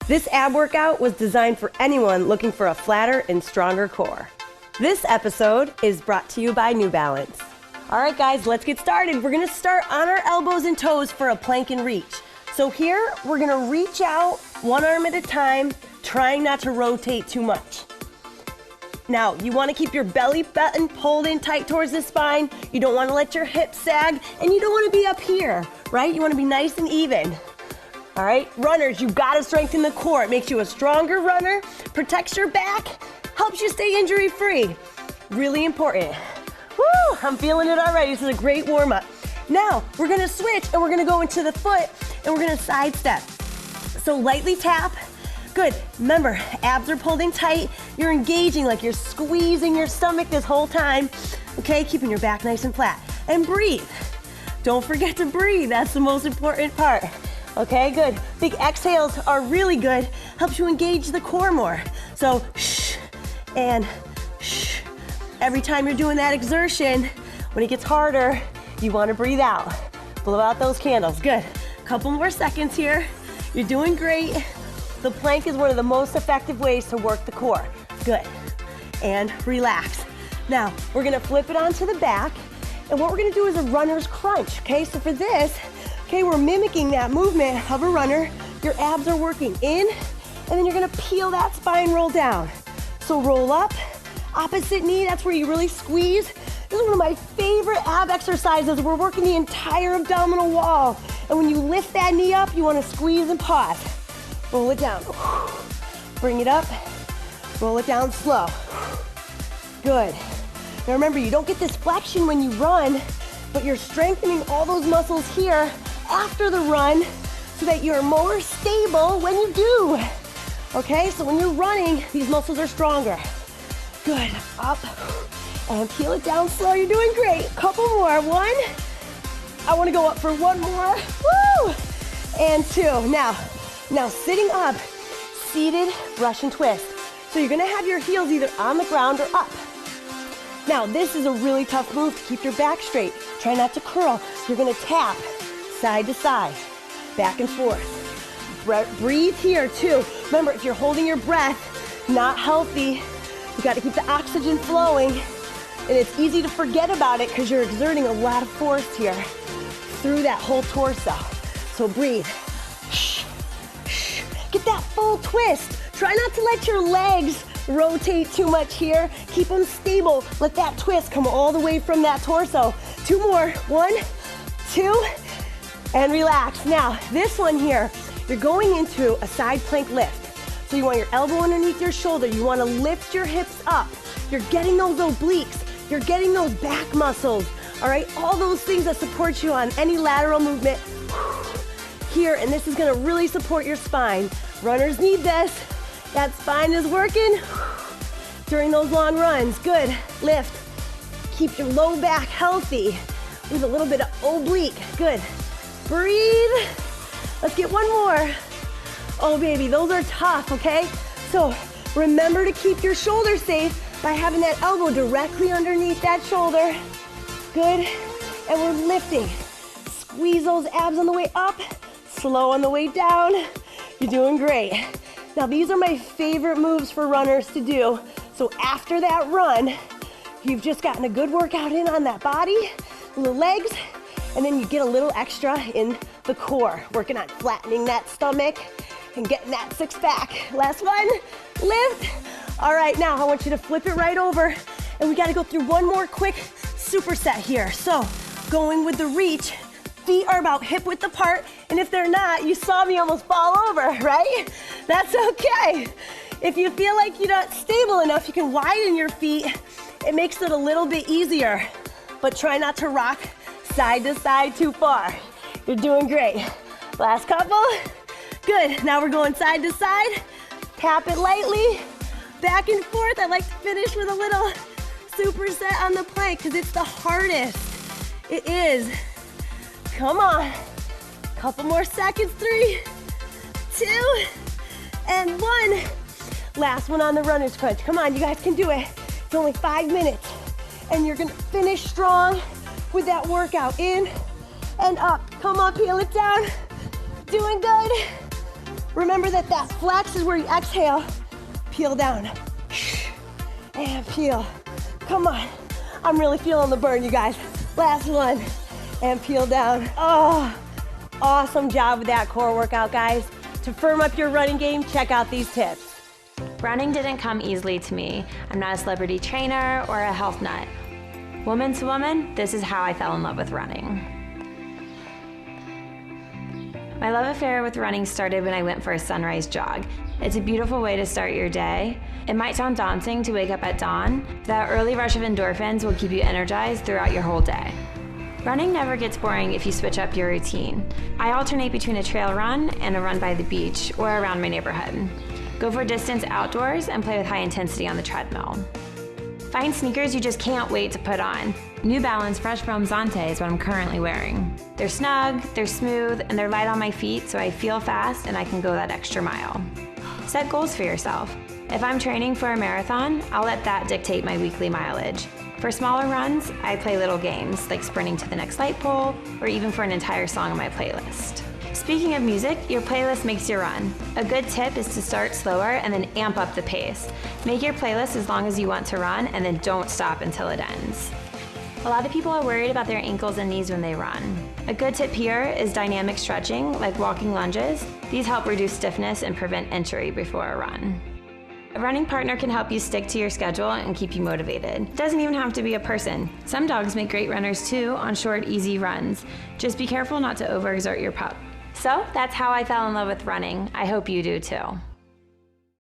This ab workout was designed for anyone looking for a flatter and stronger core. This episode is brought to you by New Balance. All right, guys, let's get started. We're gonna start on our elbows and toes for a plank and reach. So here, we're gonna reach out one arm at a time, trying not to rotate too much. Now, you wanna keep your belly button pulled in tight towards the spine. You don't wanna let your hips sag, and you don't wanna be up here, right? You wanna be nice and even. All right, runners, you gotta strengthen the core. It makes you a stronger runner, protects your back, helps you stay injury-free. Really important. Woo, I'm feeling it already. This is a great warm-up. Now, we're gonna switch and we're gonna go into the foot and we're gonna sidestep. So lightly tap. Good. Remember, abs are pulled in tight. You're engaging like you're squeezing your stomach this whole time. Okay, keeping your back nice and flat. And breathe. Don't forget to breathe. That's the most important part. Okay, good. Big exhales are really good. Helps you engage the core more. So, shh and shh. Every time you're doing that exertion, when it gets harder, you want to breathe out. Blow out those candles. Good. Couple more seconds here. You're doing great. The plank is one of the most effective ways to work the core. Good. And relax. Now, we're gonna flip it onto the back, and what we're gonna do is a runner's crunch, okay? So for this, okay, we're mimicking that movement of a runner. Your abs are working in, and then you're gonna peel that spine, roll down. So roll up, opposite knee, that's where you really squeeze. This is one of my favorite ab exercises. We're working the entire abdominal wall. And when you lift that knee up, you wanna squeeze and pause. Roll it down. Bring it up, roll it down slow. Good. Now remember, you don't get this flexion when you run, but you're strengthening all those muscles here after the run so that you're more stable when you do. Okay, so when you're running, these muscles are stronger. Good, up, and peel it down slow. You're doing great. Couple more. One, I wanna go up for one more. Woo! And two. Now sitting up, seated Russian twist. So you're gonna have your heels either on the ground or up. Now, this is a really tough move to keep your back straight. Try not to curl. You're gonna tap side to side, back and forth. Breathe here too. Remember, if you're holding your breath, not healthy. You gotta keep the oxygen flowing. And it's easy to forget about it because you're exerting a lot of force here through that whole torso. So breathe. Shh, shh. Get that full twist. Try not to let your legs rotate too much here. Keep them stable. Let that twist come all the way from that torso. Two more. One, two, and relax. Now, this one here, you're going into a side plank lift. So you want your elbow underneath your shoulder. You want to lift your hips up. You're getting those obliques. You're getting those back muscles. All right, all those things that support you on any lateral movement here, and this is going to really support your spine. Runners need this. That spine is working during those long runs. Good. Lift. Keep your low back healthy with a little bit of oblique. Good. Breathe. Let's get one more. Oh, baby, those are tough, okay? So remember to keep your shoulder safe by having that elbow directly underneath that shoulder. Good. And we're lifting. Squeeze those abs on the way up, slow on the way down. You're doing great. Now, these are my favorite moves for runners to do. So after that run, you've just gotten a good workout in on that body, the legs, and then you get a little extra in the core, working on flattening that stomach and getting that six pack. Last one, lift. All right, now I want you to flip it right over, and we gotta go through one more quick superset here. So going with the reach, feet are about hip width apart, and if they're not, you saw me almost fall over, right? That's okay. If you feel like you're not stable enough, you can widen your feet. It makes it a little bit easier, but try not to rock side to side too far. You're doing great. Last couple. Good. Now we're going side to side. Tap it lightly, back and forth. I like to finish with a little superset on the plank because it's the hardest. It is. Come on. Couple more seconds. 3, 2, and 1. Last one on the runner's crunch. Come on, you guys can do it. It's only 5 minutes. And you're gonna finish strong with that workout. In and up. Come on, peel it down. Doing good. Remember that flex is where you exhale. Peel down. And peel. Come on. I'm really feeling the burn, you guys. Last one. And peel down. Oh, awesome job with that core workout, guys. To firm up your running game, check out these tips. Running didn't come easily to me. I'm not a celebrity trainer or a health nut. Woman to woman, this is how I fell in love with running. My love affair with running started when I went for a sunrise jog. It's a beautiful way to start your day. It might sound daunting to wake up at dawn, but that early rush of endorphins will keep you energized throughout your whole day. Running never gets boring if you switch up your routine. I alternate between a trail run and a run by the beach or around my neighborhood. Go for distance outdoors and play with high intensity on the treadmill. Find sneakers you just can't wait to put on. New Balance Fresh Foam Zante is what I'm currently wearing. They're snug, they're smooth, and they're light on my feet so I feel fast and I can go that extra mile. Set goals for yourself. If I'm training for a marathon, I'll let that dictate my weekly mileage. For smaller runs, I play little games like sprinting to the next light pole or even for an entire song on my playlist. Speaking of music, your playlist makes your run. A good tip is to start slower and then amp up the pace. Make your playlist as long as you want to run and then don't stop until it ends. A lot of people are worried about their ankles and knees when they run. A good tip here is dynamic stretching, like walking lunges. These help reduce stiffness and prevent injury before a run. A running partner can help you stick to your schedule and keep you motivated. It doesn't even have to be a person. Some dogs make great runners too on short, easy runs. Just be careful not to overexert your pup. So that's how I fell in love with running. I hope you do too.